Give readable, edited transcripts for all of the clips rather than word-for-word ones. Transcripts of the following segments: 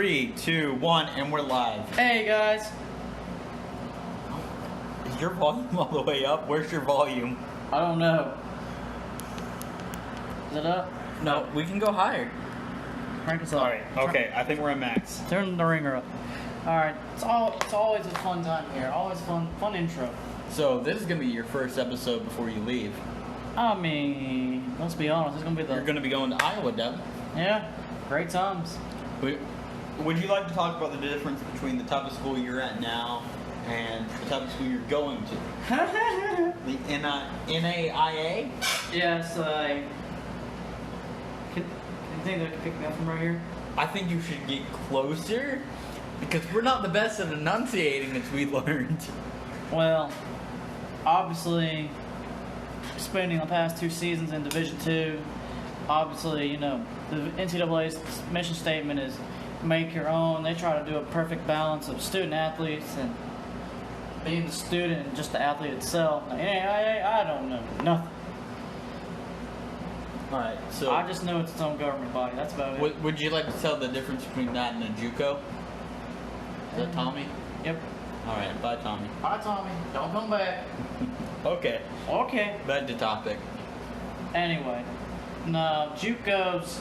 3, 2, 1, and we're live. Hey guys. Is your volume all the way up? Where's your volume? I don't know. Is it up? No, we can go higher. Crank us up. Alright, okay, I think we're at max. Turn the ringer up. Alright, it's always a fun time here. Always fun intro. So this is gonna be your first episode before you leave. I mean, let's be honest, it's gonna be You're gonna be going to Iowa, Deb. Yeah, great times. Would you like to talk about the difference between the type of school you're at now and the type of school you're going to? The NAIA? Yes, Can you think they can pick me up from right here? I think you should get closer because we're not the best at enunciating, as we learned. Well, obviously, spending the past 2 seasons in Division II, obviously, you know, the NCAA's mission statement is make your own. They try to do a perfect balance of student athletes and being the student and just the athlete itself. Now, I don't know nothing. Alright, so I just know it's its own government body. That's about it. would you like to tell the difference between that and a JUCO? Is that Tommy? Yep. Alright, bye Tommy. Bye, Tommy. Don't come back. Okay, Okay. back to topic. Anyway, no, JUCOs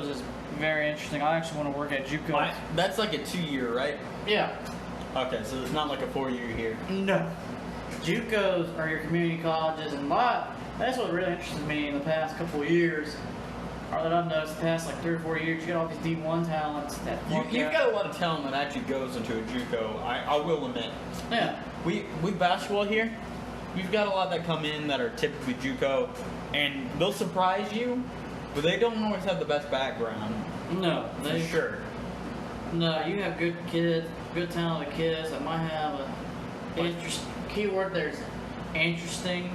is very interesting. I actually want to work at JUCO. That's like a 2-year, right? Yeah. Okay, so it's not like a 4-year here. No. JUCOs are your community colleges, and that's what really interested me in the past couple of years. Or that I've noticed the past like 3 or 4 years, you get all these D1 talents that You've got a lot of talent that actually goes into a JUCO, I will admit. Yeah. We basketball here, we've got a lot that come in that are typically JUCO, and they'll surprise you, but they don't always have the best background. No. For sure. No, you have good kids, good talented kids that might have keyword there's interesting.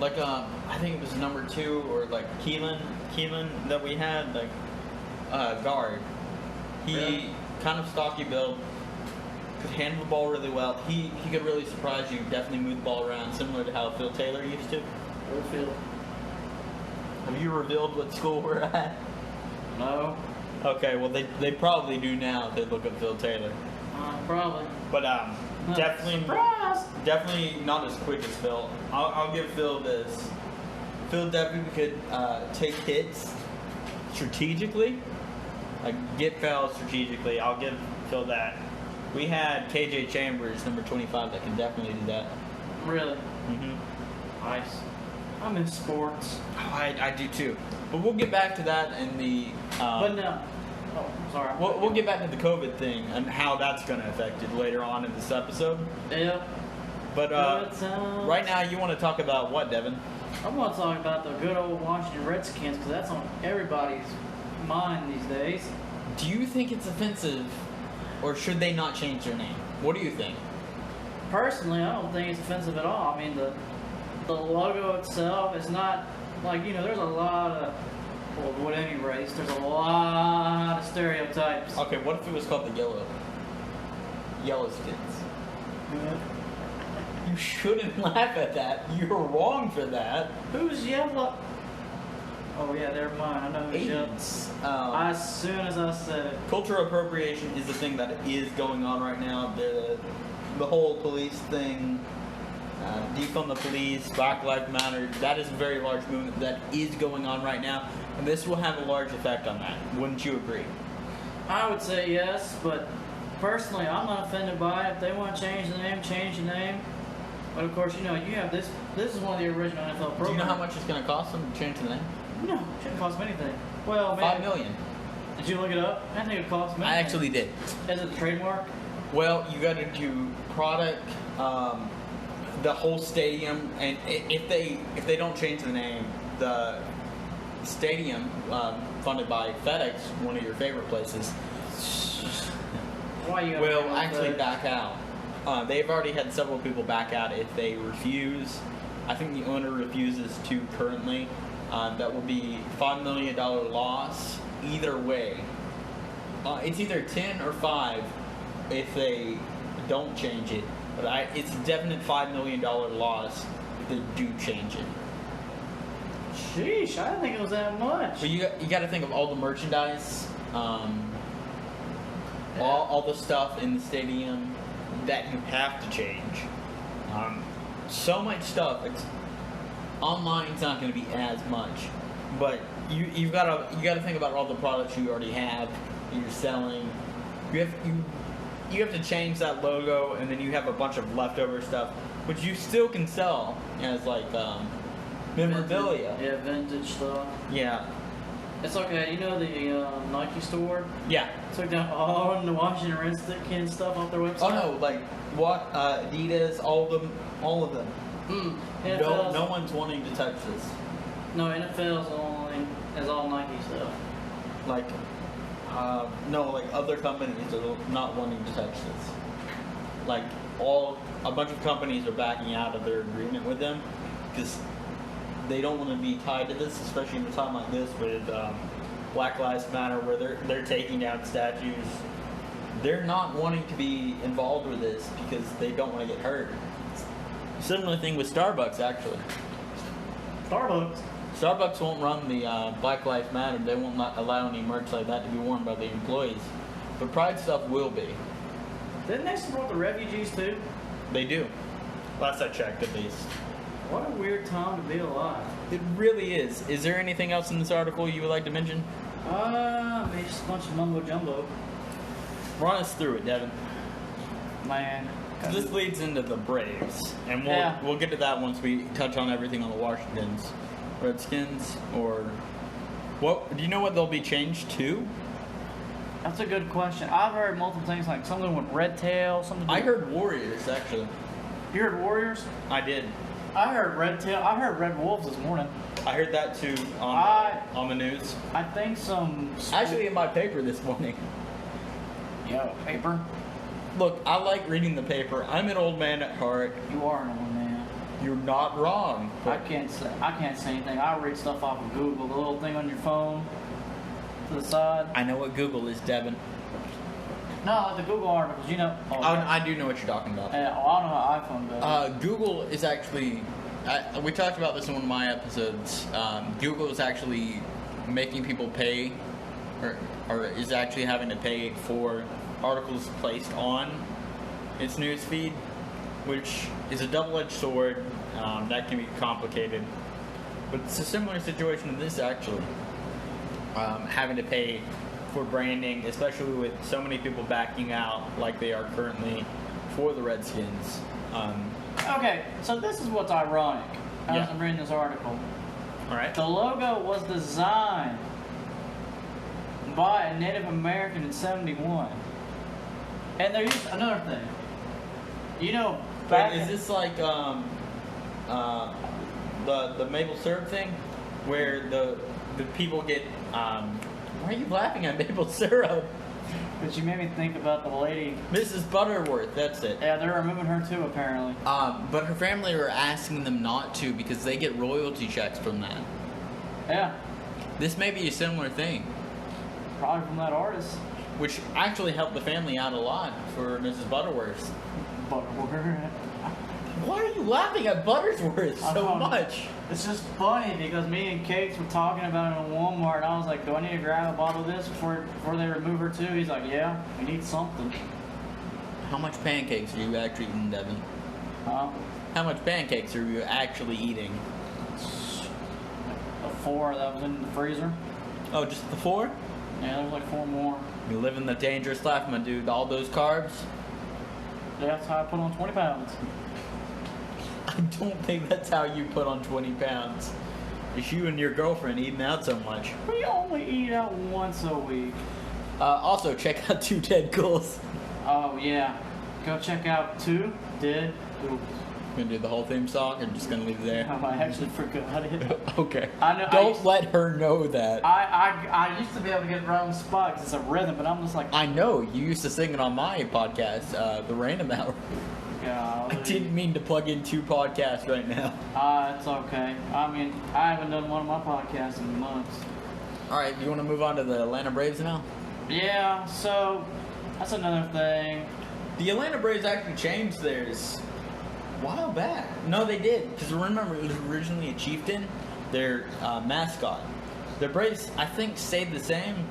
Like I think it was number 2 or like Keelan that we had, like guard. He kind of stocky build, could handle the ball really well. He could really surprise you. Definitely move the ball around, similar to how Phil Taylor used to. Phil. Have you revealed what school we're at? No. Okay, well they probably do now if they look up Phil Taylor. Probably. But definitely. Surprise! Definitely not as quick as Phil. I'll give Phil this. Phil definitely could take hits strategically, like get fouls strategically. I'll give Phil that. We had KJ Chambers, number 25, that can definitely do that. Really? Mm-hmm. Nice. I'm in sports. I do too. But we'll get back to that in the. But no. Oh, sorry. We'll get back to the COVID thing and how that's going to affect it later on in this episode. Yeah. But right now, you want to talk about what, Devin? I want to talk about the good old Washington Redskins because that's on everybody's mind these days. Do you think it's offensive, or should they not change their name? What do you think? Personally, I don't think it's offensive at all. I mean, the logo itself is not like, you know, there's a lot of, well, with any race, there's a lot of stereotypes. Okay, what if it was called the Yellowskins? You shouldn't laugh at that. You're wrong for that. Who's yellow? Oh yeah, they're mine. I know who's yellow. Agents. As soon as I said it. Cultural appropriation is the thing that is going on right now. The whole police thing, defund the police, Black Lives Matter, that is a very large movement that is going on right now. And this will have a large effect on that. Wouldn't you agree? I would say yes, but personally, I'm not offended by it. If they want to change the name, change the name. But of course, you know, you have this. This is one of the original NFL programs. Do you know how much it's going to cost them to change the name? No, it shouldn't cost them anything. Well, maybe. $5 million. Did you look it up? I think it cost them anything. I actually did. Is it a trademark? Well, you got to do product, the whole stadium, and if they don't change the name, the stadium funded by FedEx, one of your favorite places, Why you will actually back out. They've already had several people back out if they refuse. I think the owner refuses to currently. That will be $5 million loss either way. It's either 10 or 5 if they don't change it. But it's a definite $5 million loss if they do change it. Sheesh, I didn't think it was that much. But you got to think of all the merchandise. Yeah. all the stuff in the stadium that you have to change. So much stuff. Online's not going to be as much, but you gotta think about all the products you already have that you're selling. You have to change that logo, and then you have a bunch of leftover stuff, which you still can sell as like memorabilia. Yeah, vintage stuff. Yeah. It's okay. You know the Nike store? Yeah. Took down all the Washington Redskins stuff off their website. Oh no, like what Adidas, all of them. No one's wanting to touch this. No, NFL's is all Nike stuff. Like, no, like other companies are not wanting to touch this. Like a bunch of companies are backing out of their agreement with them because they don't want to be tied to this, especially in a time like this with Black Lives Matter, where they're taking down statues. They're not wanting to be involved with this because they don't want to get hurt. Similar thing with Starbucks, actually. Starbucks won't run the Black Lives Matter. They won't allow any merch like that to be worn by the employees. But Pride stuff will be. Didn't they support the refugees too? They do. Last I checked, at least. What a weird time to be alive. It really is. Is there anything else in this article you would like to mention? Maybe just a bunch of mumbo jumbo. Run us through it, Devin. Man. This leads into the Braves, and we'll get to that once we touch on everything on the Washington's Redskins. Or what? Do you know what they'll be changed to? That's a good question. I've heard multiple things, like something with red tail, something. I heard Warriors, actually. You heard Warriors? I did. I heard red tail. I heard red wolves this morning. I heard that too on the news. I think some. Actually, in my paper this morning. Yo, paper. Look, I like reading the paper. I'm an old man at heart. You are an old man. You're not wrong. I can't say anything. I read stuff off of Google, the little thing on your phone to the side. I know what Google is, Devin. No, like the Google articles, you know. I do know what you're talking about. I don't know how iPhone does. Google is actually. We talked about this in one of my episodes. Google is actually making people pay, or is actually having to pay for articles placed on its news feed, which is a double-edged sword. That can be complicated, but it's a similar situation to this, actually. Having to pay for branding, especially with so many people backing out like they are currently for the Redskins. Okay, so this is what's ironic as I'm reading this article. All right. The logo was designed by a Native American in '71. And there's another thing. You know, is this like the maple syrup thing, where the people get? Why are you laughing at maple syrup? But you made me think about the lady. Mrs. Butterworth, that's it. Yeah, they're removing her too, apparently. But her family are asking them not to because they get royalty checks from that. Yeah. This may be a similar thing. Probably from that artist. Which actually helped the family out a lot for Mrs. Butterworth. Butterworth. Why are you laughing at Butterworth so much? It's just funny because me and Cakes were talking about it in Walmart. I was like, do I need to grab a bottle of this before they remove her too? He's like, yeah, we need something. How much pancakes are you actually eating, Devin? Huh? How much pancakes are you actually eating? The 4 that was in the freezer. Oh, just the 4? Yeah, there's like 4 more. You're living the dangerous life, my dude. All those carbs? Yeah, that's how I put on 20 pounds. I don't think that's how you put on 20 pounds. It's you and your girlfriend eating out so much. We only eat out once a week. Also, check out 2 Dead Ghouls. Oh, yeah. Go check out 2 Dead Ghouls. Gonna do the whole theme song, or just gonna leave it there? I actually forgot it. Okay. Don't let her know that. I used to be able to get it right on the spot because it's a rhythm, but I'm just like... I know. You used to sing it on my podcast, The Random Hour. Golly. I didn't mean to plug in 2 podcasts right now. It's okay. I mean, I haven't done one of my podcasts in months. Alright, you want to move on to the Atlanta Braves now? Yeah, so that's another thing. The Atlanta Braves actually changed theirs a while back. No, they did. Because remember, it was originally a chieftain, their mascot. The Braves, I think, stayed the same.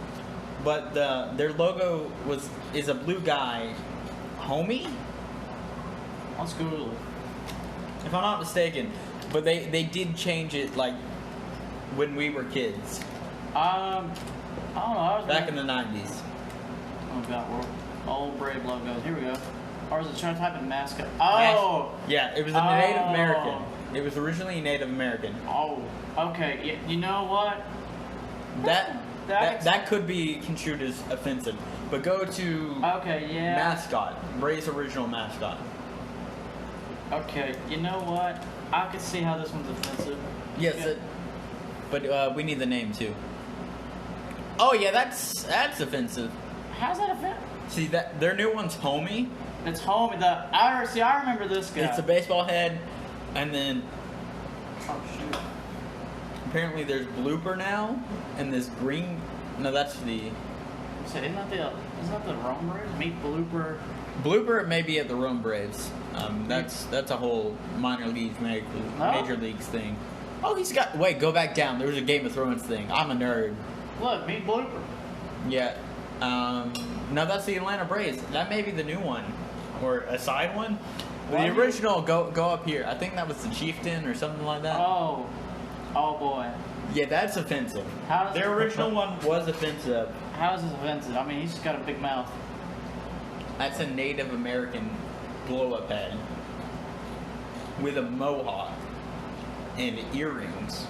but their logo is a blue guy, Homie, Let's Google it. if I'm not mistaken. But they did change it like when we were kids, I don't know. I was back in the 90s. Oh god, we're old Brave logos. Here we go. Or was it trying to type in mascot? Oh! Yeah, it was a Native American. It was originally Native American. Oh, okay. You know what? That could be construed as offensive. But go to Okay, yeah. mascot, Bray's original mascot. Okay, you know what? I could see how this one's offensive. Yes, Yeah. but we need the name too. Oh yeah, that's offensive. How's that offensive? See that their new one's Homie. It's Homie. I remember this guy. It's a baseball head, and then Oh shoot. apparently there's Blooper now, and this green. No, that's the So isn't that the Rome Braves? Meet Blooper. Blooper may be at the Rome Braves. That's a whole minor leagues, major leagues thing. Oh, go back down. There was a Game of Thrones thing. I'm a nerd. Look, meet Blooper. Yeah. No, that's the Atlanta Braves. That may be the new one, or a side one. But the original, go up here. I think that was the Chieftain or something like that. Oh boy. Yeah, that's offensive. Their original one was offensive. How is this offensive? I mean, he's just got a big mouth. That's a Native American blow-up head with a mohawk and earrings.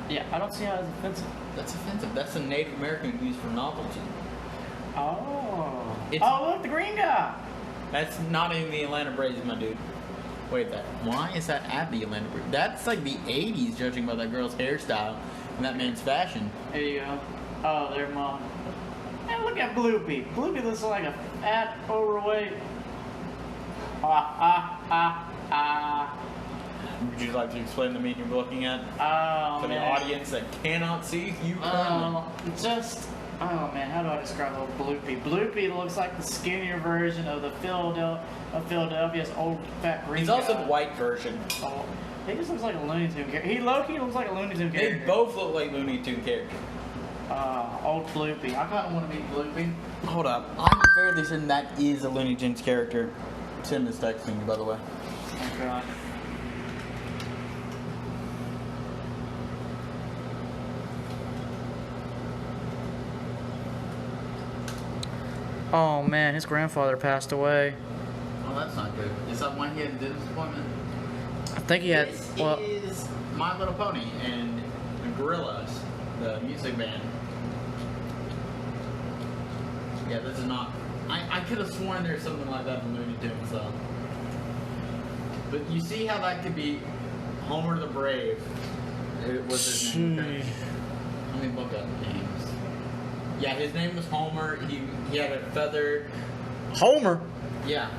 Yeah, I don't see how it's offensive. That's offensive. That's a Native American used for novelty. Oh. It's- Look, the green guy. That's not in the Atlanta Braves, my dude. Wait, why is that at the Atlanta Braves? That's like the 80s, judging by that girl's hairstyle and that man's fashion. There you go. Oh, there, Mom. And look at Bloopy. Bloopy looks like a fat, overweight. Would you like to explain the meme you're looking at Oh, for the man. audience that cannot see you? Oh man, how do I describe old Bloopy? Bloopy looks like the skinnier version of Philadelphia's old fat green He's also guy. the white version. Oh, he just looks like a Looney Tune character. He low-key looks like a Looney Tune They character. both look like Looney Tune characters. Old Bloopy. I kind of want to meet Bloopy. Hold up. I'm fairly certain that is a Looney Tunes character. Tim is texting me, by the way. Oh god. Oh man, his grandfather passed away. Oh, that's not good. Is that when he had a dentist appointment? I think he had. This Well, is My Little Pony and the Gorillas, the music band. Yeah, this is not. I could have sworn there's something like that in Looney Tunes, though. But you see how that could be Homer the Brave. It was his name. Okay? Let me look up names. Yeah, his name was Homer. He had a feather. Homer. Yeah.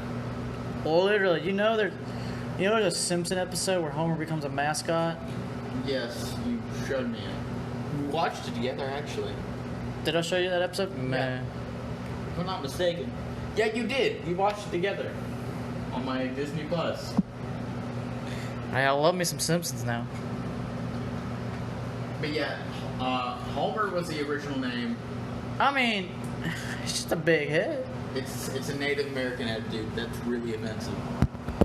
Well, literally, there's a Simpson episode where Homer becomes a mascot. Yes, you showed me it. We watched it together, actually. Did I show you that episode? Man. If I'm not mistaken. Yeah, you did. We watched it together on my Disney Plus. I love me some Simpsons now. But yeah, Homer was the original name. I mean, it's just a big head. It's a Native American head, dude. That's really offensive.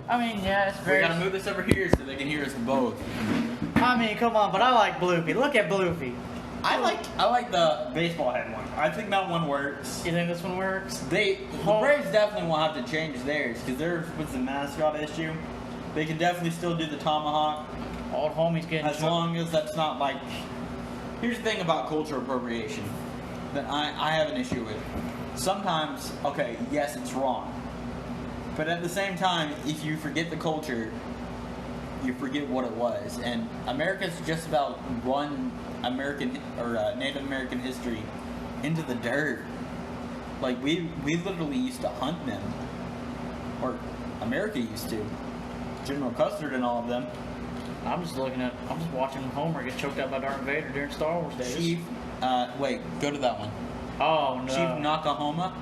I mean, yeah, it's We very. gotta move this over here so they can hear us both. I mean, come on, but I like Bloopy. Look at Bloopy. I like the baseball head one. I think that one works. You think this one works? The Braves definitely will have to change theirs because theirs was the mascot issue. They can definitely still do the tomahawk Old homie's getting. as long as that's not like. Here's the thing about cultural appropriation that I have an issue with. Sometimes, okay, yes, it's wrong. But at the same time, if you forget the culture, you forget what it was. And America's just about run American or Native American history into the dirt. Like we literally used to hunt them, or America used to. General Custer and all of them. I'm just watching Homer get choked out by Darth Vader during Star Wars days. Chief, wait, go to that one. Oh no. Chief Nakahoma.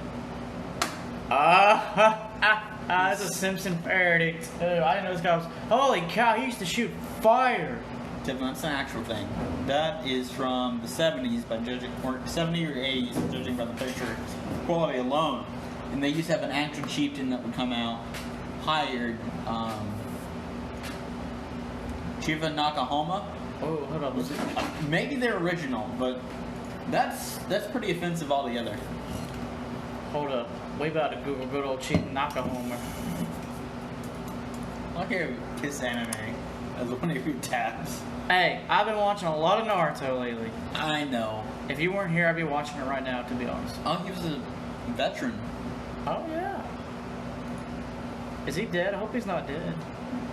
That's a Simpson parody. I didn't know this guy was. Holy cow! He used to shoot fire. Devin, that's an actual thing. That is from the 70s, by judging, or 70 or 80s, judging by the picture quality alone. And they used to have an actual chieftain that would come out, hired Chiva Nakahoma. Oh, hold on. Maybe they're original, but that's pretty offensive altogether. Hold up. We about to Google good old Chief Nakahoma. I'll hear Kiss Anime as one of your tabs. Hey, I've been watching a lot of Naruto lately. I know. If you weren't here, I'd be watching it right now, to be honest. Oh, he was a veteran. Oh, yeah. Is he dead? I hope he's not dead.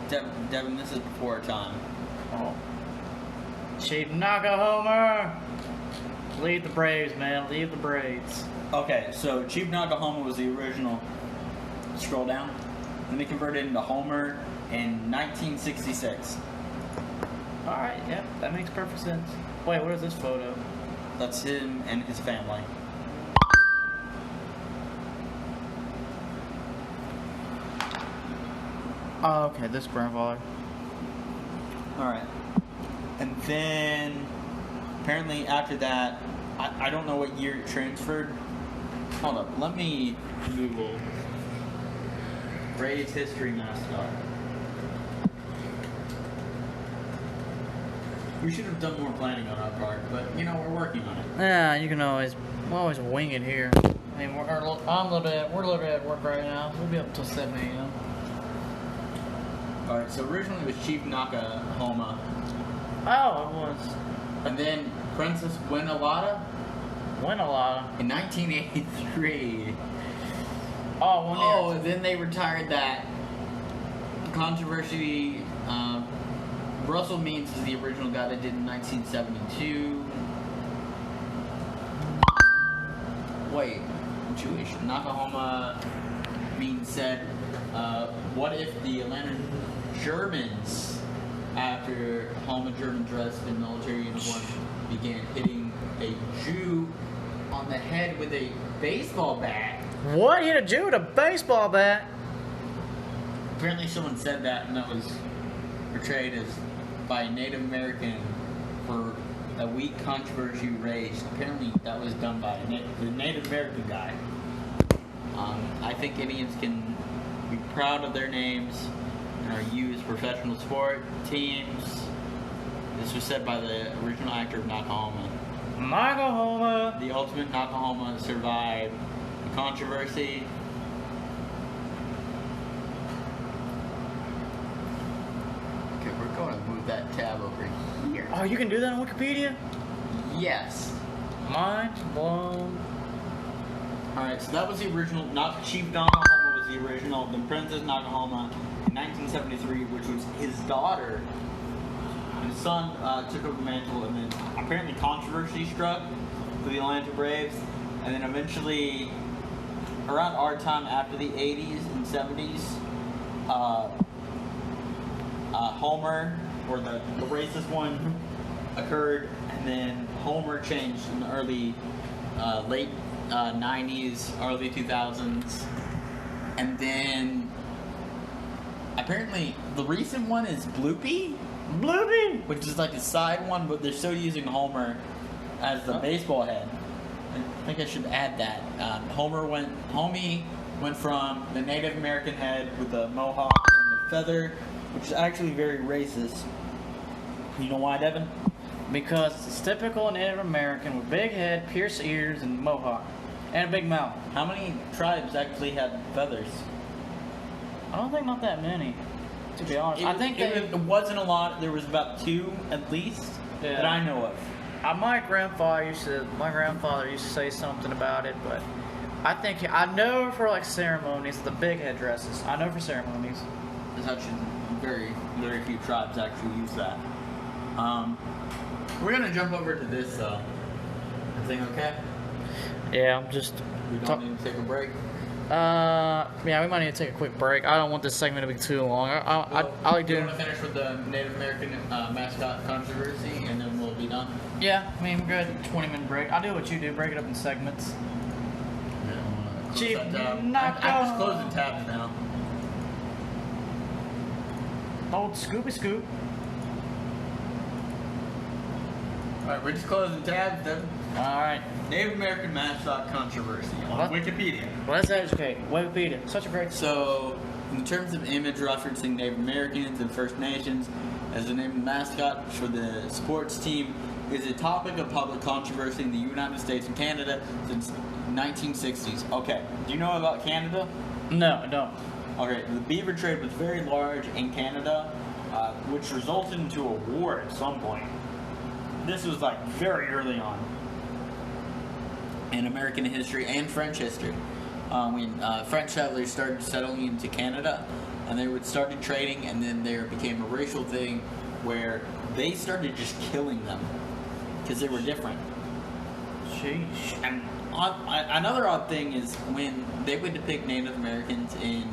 Devin, this is before our time. Oh. Chief Nakahoma! Lead the Braves, man. Lead the Braves. Okay, so Chief Nakahoma was the original. Scroll down. Then they converted into Homer in 1966. Alright, yep, that makes perfect sense. Wait, what is this photo? That's him and his family. Oh, okay, this grandfather. Alright. And then, apparently after that, I don't know what year it transferred. Hold up, let me Google Braves history mascot. We should have done more planning on our part, but you know, we're working on it. Yeah, you can we'll always wing it here. I mean, we're a little bit at work right now. We'll be up until 7 a.m. Alright, so originally it was Chief Nakahoma. Oh, it was. And then Princess Winalada Winalada. in 1983. Oh, 1 year. Oh, and then they retired that. Controversy. Russell Means is the original guy that did in 1972. Wait, Jewish. Nakahoma Means said, what if the Atlanta Germans, after Homa German dressed in military uniform, began hitting a Jew on the head with a baseball bat? What? Hit a Jew with a baseball bat? Apparently someone said that, and that was portrayed as by a Native American for a weak controversy raised. Apparently that was done by the Native American guy. I think Indians can be proud of their names and are used professional sport teams. This was said by the original actor of Nakahoma. Nakahoma! The ultimate Nakahoma survived the controversy. Okay, we're going to move that tab over here. Oh, you can do that on Wikipedia? Yes. Mind blown. Alright, so that was the original. Not Chief Nakahoma was the original. Then Princess Nakahoma in 1973, which was his daughter. And his son took over the mantle, and then apparently controversy struck for the Atlanta Braves. And then eventually, around our time after the 80s and 70s, Homer, or the racist one, occurred, and then Homer changed in the early, late 90s, early 2000s. And then, apparently, the recent one is Bloopy? Bloopy! Which is like a side one, but they're still using Homer as the baseball head. I think I should add that. Homie went from the Native American head with the mohawk and the feather, which is actually very racist. You know why, Devin? Because it's typical Native American with big head, pierced ears, and mohawk. And a big mouth. How many tribes actually had feathers? I don't think not that many, to be honest. It wasn't a lot. There was about 2 at least that I know of. My grandfather used to say something about it, but I know for like ceremonies, the big headdresses. I know for ceremonies. There's actually very, very few tribes actually use that. We're gonna jump over to this though. Everything okay? Yeah, I'm just. We don't need to take a break. Yeah, we might need to take a quick break. I don't want this segment to be too long. I like doing. You want to finish with the Native American mascot controversy, and then we'll be done. Yeah, I mean, we're good. 20-minute break. I'll do what you do. Break it up in segments. Yeah, Chief, I'm just closing tabs now. Old Scooby Scoop. Alright, we're just closing tabs. Alright. Native American mascot controversy on What? Wikipedia. Well, let's educate. Wikipedia. Such a great. So, in terms of image referencing Native Americans and First Nations as the name of the mascot for the sports team is a topic of public controversy in the United States and Canada since 1960s. Okay, do you know about Canada? No, I don't. Okay, the beaver trade was very large in Canada, which resulted into a war at some point. This was like very early on in American history and French history. When French settlers started settling into Canada, and they started trading, and then there became a racial thing where they started just killing them because they were different. Sheesh. And another odd thing is when they would depict Native Americans in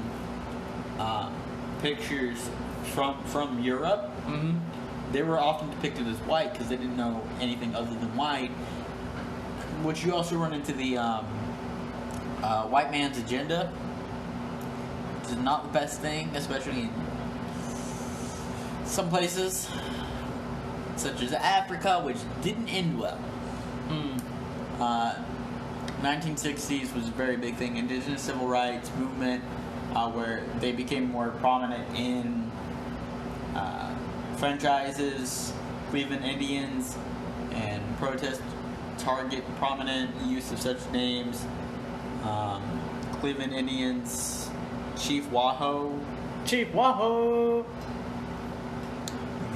pictures from Europe, Mm-hmm. they were often depicted as white because they didn't know anything other than white. Which you also run into the white man's agenda, which is not the best thing, especially in some places, such as Africa, which didn't end well. 1960s was a very big thing. Indigenous civil rights movement, where they became more prominent in franchises, Cleveland Indians, and protest target prominent use of such names. Cleveland Indians, Chief Wahoo. Chief Wahoo.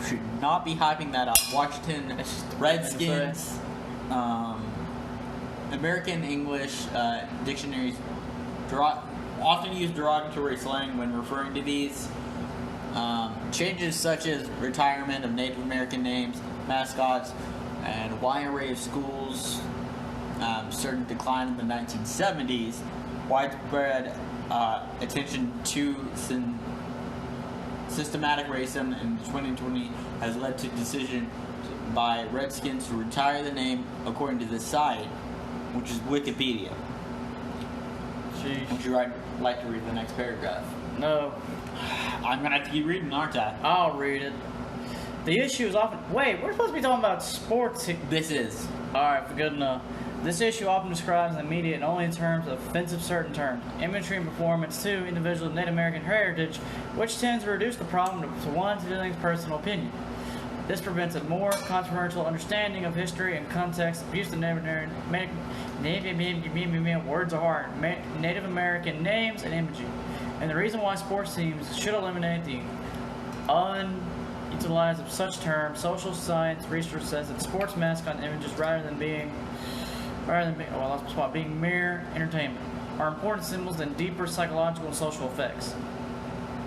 You should not be hyping that up. Washington Redskins. American English dictionaries often use derogatory slang when referring to these. Changes such as retirement of Native American names, mascots, and a wide array of schools started to decline in the 1970s. Widespread attention to systematic racism in 2020 has led to decision by Redskins to retire the name according to this site, which is Wikipedia. Sheesh. Would you like to read the next paragraph? No. I'm going to have to keep reading, aren't I? I'll read it. The issue is often... Wait, we're supposed to be talking about sports here. This is. Alright, for good enough. This issue often describes the media in only in terms of offensive certain terms, imagery and performance to individuals of Native American heritage, which tends to reduce the problem to one's feelings personal opinion. This prevents a more controversial understanding of history and context of use of Native words are hard, Native American names and imagery. And the reason why sports teams should eliminate the unutilized of such terms, social science research says that sports mascot images being mere entertainment, are important symbols and deeper psychological and social effects.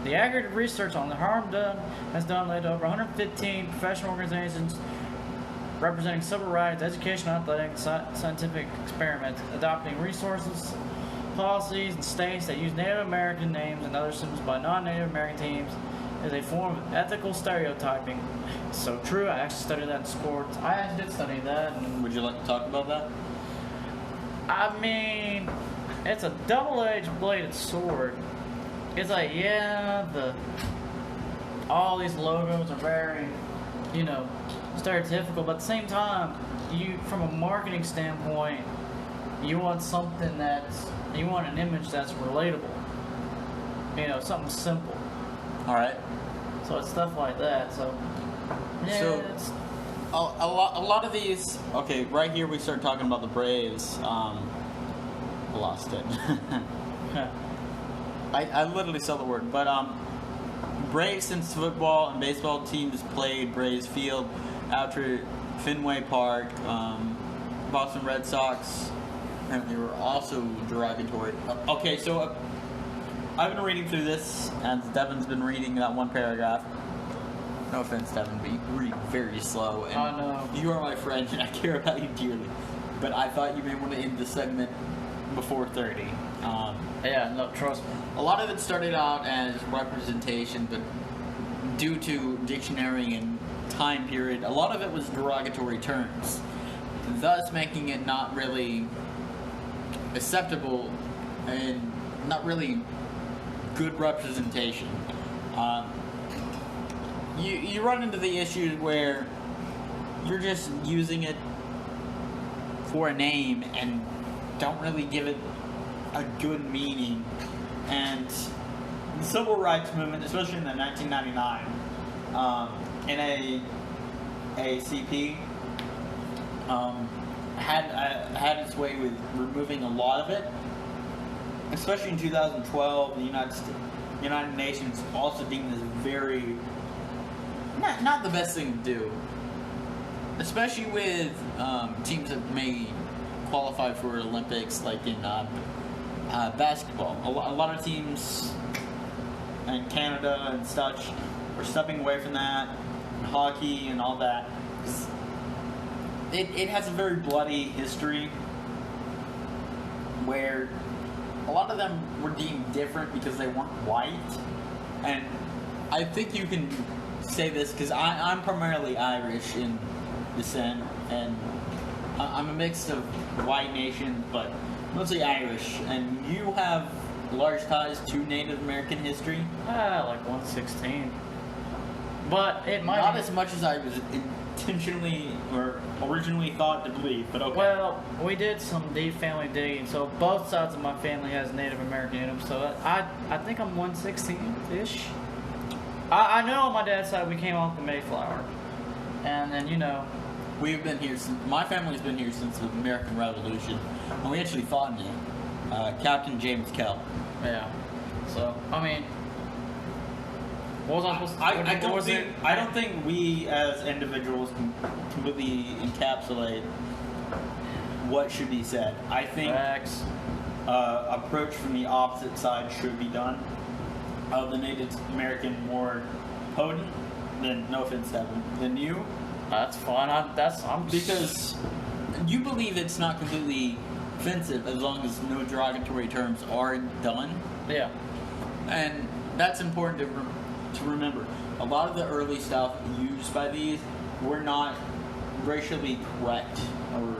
The aggregate research on the harm done has led to over 115 professional organizations representing civil rights, education, athletic, and scientific experiments, adopting resources, policies, and states that use Native American names and other symbols by non-Native American teams as a form of ethical stereotyping. It's so true. I actually studied that in sports. I actually did study that. And Would you like to talk about that? I mean, it's a double-edged bladed sword. It's like, yeah, all these logos are very, stereotypical, but at the same time, from a marketing standpoint, you want you want an image that's relatable. Something simple. All right. So it's stuff like that. So, yeah, So- A lot of these. Okay, right here we start talking about the Braves. I lost it. I literally saw the word, but Braves, since football and baseball teams played Braves Field after Fenway Park, Boston Red Sox apparently were also derogatory. Okay, so I've been reading through this, and Devin's been reading that one paragraph. No offense, Devin, but you read very slow. And I know. You are my friend, and I care about you dearly. But I thought you may want to end the segment before 30. Yeah, no, trust me. A lot of it started out as representation, but due to dictionary and time period, a lot of it was derogatory terms, thus making it not really acceptable and not really good representation. You run into the issues where you're just using it for a name and don't really give it a good meaning. And the civil rights movement, especially in the 1999 NAACP, had its way with removing a lot of it. Especially in 2012, the United Nations also deemed this very not the best thing to do. Especially with teams that may qualify for Olympics, like in basketball. A lot of teams in Canada and such are stepping away from that, and hockey and all that. It has a very bloody history where a lot of them were deemed different because they weren't white. And I think you can say this because I'm primarily Irish in descent, and I'm a mix of white nation, but mostly Irish. And you have large ties to Native American history. Like 1/16. But it might not as much as I was intentionally or originally thought to believe, but okay. Well, we did some deep family digging, so both sides of my family has Native American in them. So I think I'm 1/16-ish. I know on my dad's side we came off the Mayflower, and then we've been here since my family's been here since the American Revolution, and we actually fought in it. Captain James Kell. Yeah. So I mean, what was I supposed to? I don't think we as individuals can completely encapsulate what should be said. I think approach from the opposite side should be done. Of the Native American more potent than, no offense, Devin, than you. That's fine. Because you believe it's not completely offensive as long as no derogatory terms are done. Yeah. And that's important to remember. A lot of the early stuff used by these were not racially correct or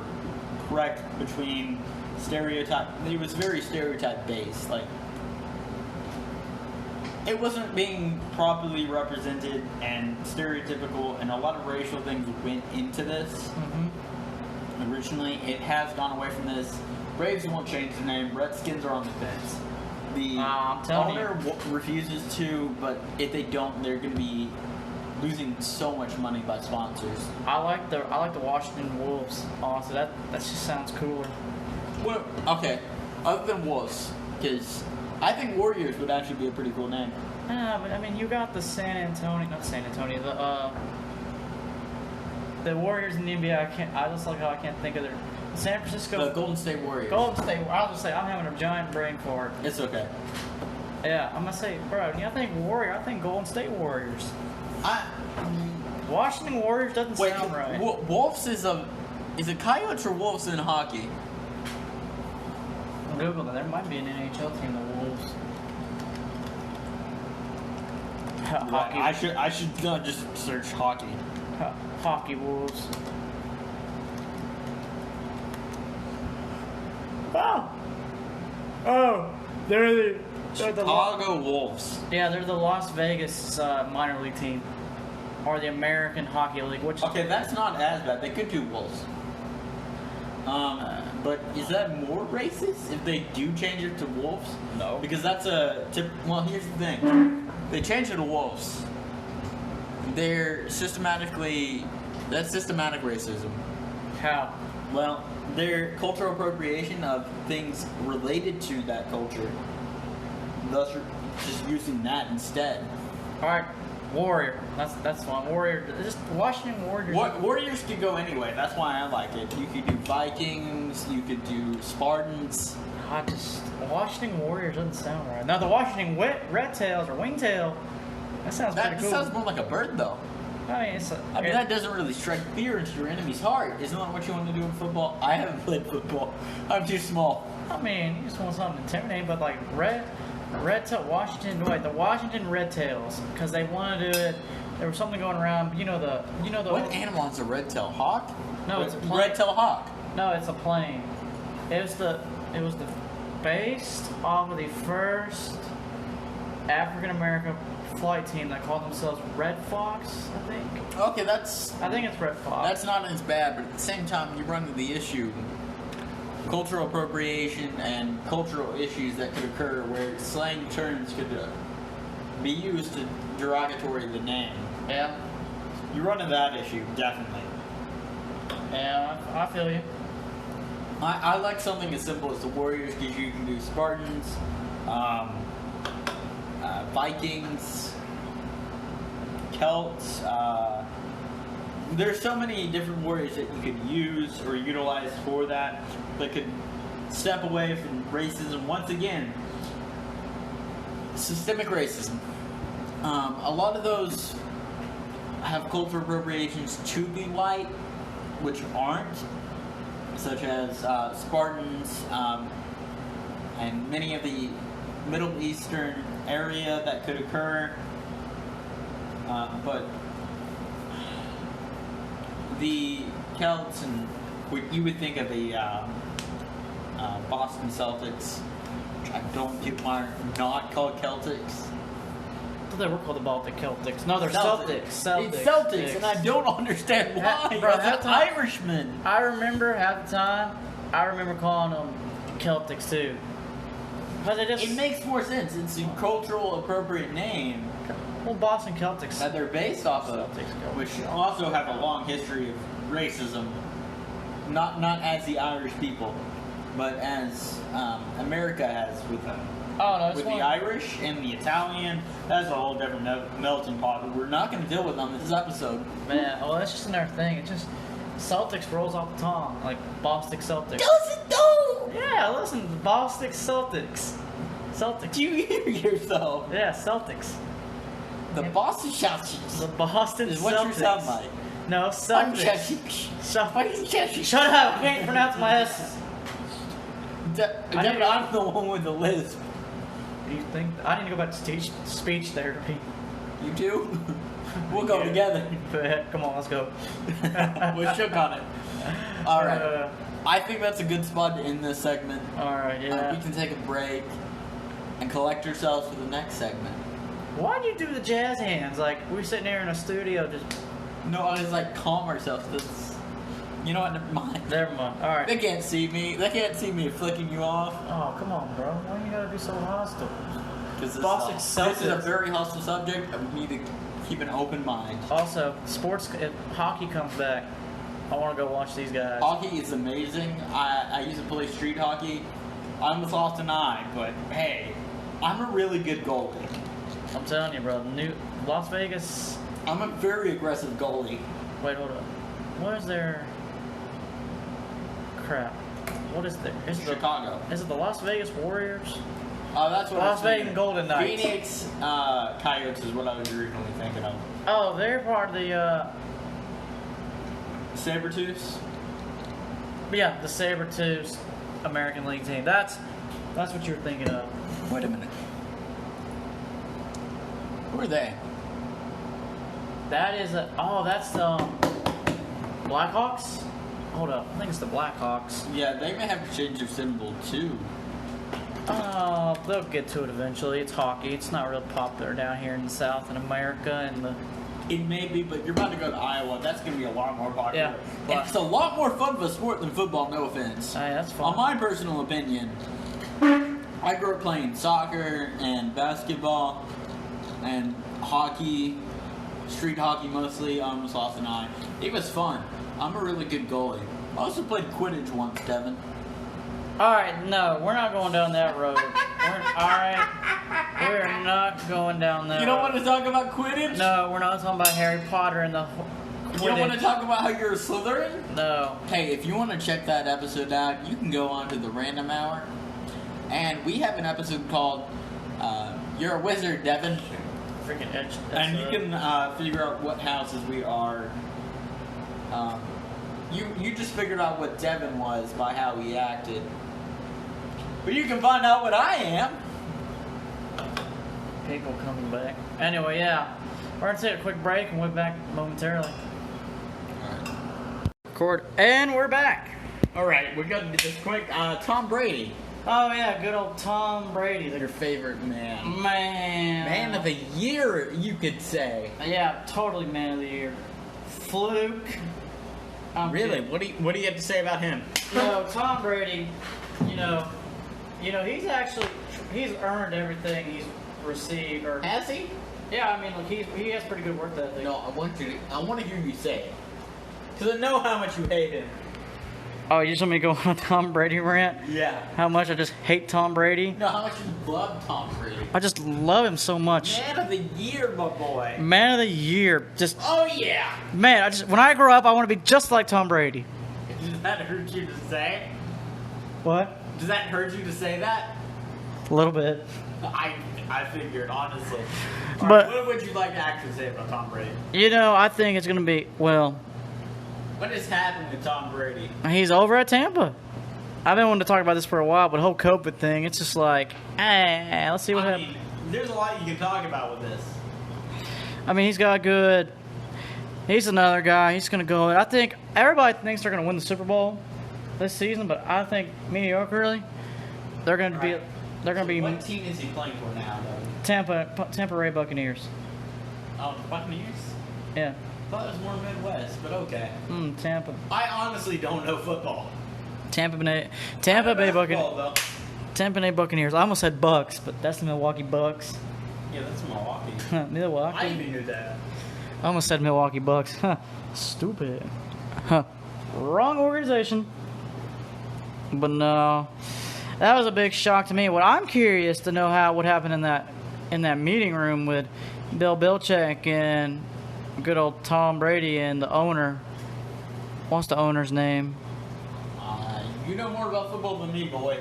correct between stereotype. It was very stereotype based. Like, it wasn't being properly represented and stereotypical, and a lot of racial things went into this. Mm-hmm. Originally, it has gone away from this. Braves won't change the name. Redskins are on the fence. The owner refuses to, but if they don't, they're going to be losing so much money by sponsors. I like the Washington Wolves. Honestly, that just sounds cooler. Well, okay, other than Wolves, because I think Warriors would actually be a pretty cool name. But I mean, you got the the Warriors in the NBA. I just like how I can't think of their San Francisco. The Golden State Warriors. Golden State. I'll just say I'm having a giant brain fart. It's okay. Yeah, I'm gonna say, bro. When I think Warrior, I think Golden State Warriors. Washington Warriors doesn't sound right. Wolves is it Coyotes or Wolves in hockey? Google that. There might be an NHL team, the Wolves. Hockey. I should not just search hockey. Hockey Wolves. Oh, they're the Chicago Wolves. Yeah, they're the Las Vegas minor league team, or the American Hockey League. Okay, that's not as bad. They could do Wolves. But is that more racist if they do change it to Wolves? No. Because that's a tip. Well, here's the thing. They change it to Wolves. That's systematic racism. How? Well, they're cultural appropriation of things related to that culture. Thus, just using that instead. All right, Warrior. That's fine. Warrior. Just Washington Warriors. Warriors could go anyway. That's why I like it. You could do Vikings. You could do Spartans. Washington Warriors doesn't sound right. Now the Washington Red Tails or Wingtail. That sounds pretty cool. That sounds more like a bird, though. I mean, that doesn't really strike fear into your enemy's heart. Isn't that what you want to do in football? I haven't played football. I'm too small. I mean, you just want something intimidating, but like the Washington Red Tails, because they want to do it. There was something going around. You know the. What animal is a red tail hawk? No, it's a plane. Red tail hawk. No, it's a plane. It was based off of the first African American flight team that called themselves Red Fox, I think. Okay, I think it's Red Fox. that's not as bad, but at the same time, you run into the issue, cultural appropriation and cultural issues that could occur where slang terms could be used to derogatory the name. Yeah. You run into that issue, definitely. Yeah, I feel you. I like something as simple as the Warriors because you can do Spartans, Vikings, Celts. There's so many different warriors that you could use or utilize for that could step away from racism. Once again, systemic racism. A lot of those have cultural appropriations to be white, which aren't, such as Spartans and many of the Middle Eastern area that could occur. But the Celts and what you would think of the Boston Celtics, which I don't get why are not called Celtics. I thought they were called the Baltic Celtics. No, they're Celtics. It's Celtics, and I don't understand why. Bro, That's Irishmen. I remember at the time, I remember calling them Celtics too. Because It makes more sense. It's a cultural appropriate name well, Boston Celtics. that they're based off of, Celtics, which also have a long history of racism. Not as the Irish people, but as America has with them. Oh, no, it's With the Irish and the Italian, that's a whole different melting pot. But we're not going to deal with on this episode. Man, well, that's just another thing. It just Celtics rolls off the tongue, like Boston Celtics. Does it though? Yeah, listen, the Boston Celtics. Celtics. Do you hear yourself? Yeah, Celtics. The Boston Celtics The Boston is Celtics. what you sound like. No, Celtics. Celtics. Shut up! I can't pronounce my S's. I'm the one with the lisp. Do you think? I need to go back to speech therapy. You do? We'll go together. Come on, let's go. We're shook on it. All right. I think that's a good spot to end this segment. All right, yeah. We can take a break and collect ourselves for the next segment. Why'd you do the jazz hands? Like, we're sitting there in a studio just... No, I was like, calm ourselves. You know what? Never mind. Never mind. All right. They can't see me. They can't see me flicking you off. Oh, come on, bro. Why you gotta be so hostile? Because Celtics. this is a very hostile subject, and we need to keep an open mind. Also, sports, if hockey comes back, I want to go watch these guys. Hockey is amazing. I used to play street hockey. I almost lost an eye, but hey, I'm a really good goalie. I'm telling you, bro. Las Vegas. I'm a very aggressive goalie. Wait, hold up. What is their... Crap. What is there? Chicago. Is it the Las Vegas Warriors? Oh, that's what Las I was Vegas thinking. Golden Knights. Phoenix Coyotes is what I was originally thinking of. Oh, they're part of the, Sabretooths? yeah, the Sabretooths American League team. That's what you're thinking of. Wait a minute. Who are they? That is that's the Blackhawks? Hold up, I think it's the Blackhawks. Yeah, they may have to change their symbol too. Oh, they'll get to it eventually. It's hockey. It's not real popular down here in the South in America and the... It may be, but you're about to go to Iowa. That's going to be a lot more popular. Yeah, And it's a lot more fun of a sport than football, no offense. Hey, that's fun. On my personal opinion, I grew up playing soccer and basketball and hockey, street hockey mostly. I almost lost an eye. It was fun. I'm a really good goalie. I also played Quidditch once, Devin. Alright, no, we're not going down that road. Alright, we're not going down that You don't road. want to talk about Quidditch? No, we're not talking about Harry Potter and the You don't want to talk about how you're a Slytherin? No. Hey, if you want to check that episode out, you can go on to the Random Hour. And we have an episode called You're a Wizard, Devin. Freaking edge. And you can figure out what houses we are. You just figured out what Devin was by how he acted. But you can find out what I am. People coming back. Anyway, yeah. We're going to take a quick break and we'll be back momentarily. Record. And we're back. Alright, we're going to do this quick. Tom Brady. Oh yeah, good old Tom Brady. Your favorite man. Man Man of the year, you could say. Yeah, totally man of the year. Fluke. Really? What do you have to say about him? Tom Brady, he's earned everything he's received. Or Has he? yeah, I mean, like he has pretty good work ethic. No, I want to hear you say it. Because I know how much you hate him. Oh, you just want me to go on a Tom Brady rant? Yeah. How much I just hate Tom Brady? No, how much you love Tom Brady. I just love him so much. Man of the year, my boy. Man of the year, just Oh yeah. man. When I grow up, I want to be just like Tom Brady. Does that hurt you to say? What? Does that hurt you to say that? A little bit. I figured, honestly. But- what would you like to actually say about Tom Brady? I think it's gonna be What has happened to Tom Brady? he's over at Tampa. I've been wanting to talk about this for a while, but the whole COVID thing, it's just like, let's see what happens. There's a lot you can talk about with this. I mean, he's another guy. He's going to go. I think everybody thinks they're going to win the Super Bowl this season, but I think mediocrely, they're going to be. They're going to be. What team is he playing for now, though? Tampa Ray Buccaneers. Oh, the Buccaneers? Yeah. I thought it was more Midwest, but okay. Tampa. I honestly don't know football. Tampa Bay Football, Buccaneers. Tampa Bay Buccaneers. I almost said Bucks, but that's the Milwaukee Bucks. Yeah, that's Milwaukee. Milwaukee. I even knew that. I almost said Milwaukee Bucks. Huh. Stupid. Huh. Wrong organization. But no, that was a big shock to me. What I'm curious to know what happened in that meeting room with Bill Belichick and good old Tom Brady and the owner. What's the owner's name? You know more about football than me, boy.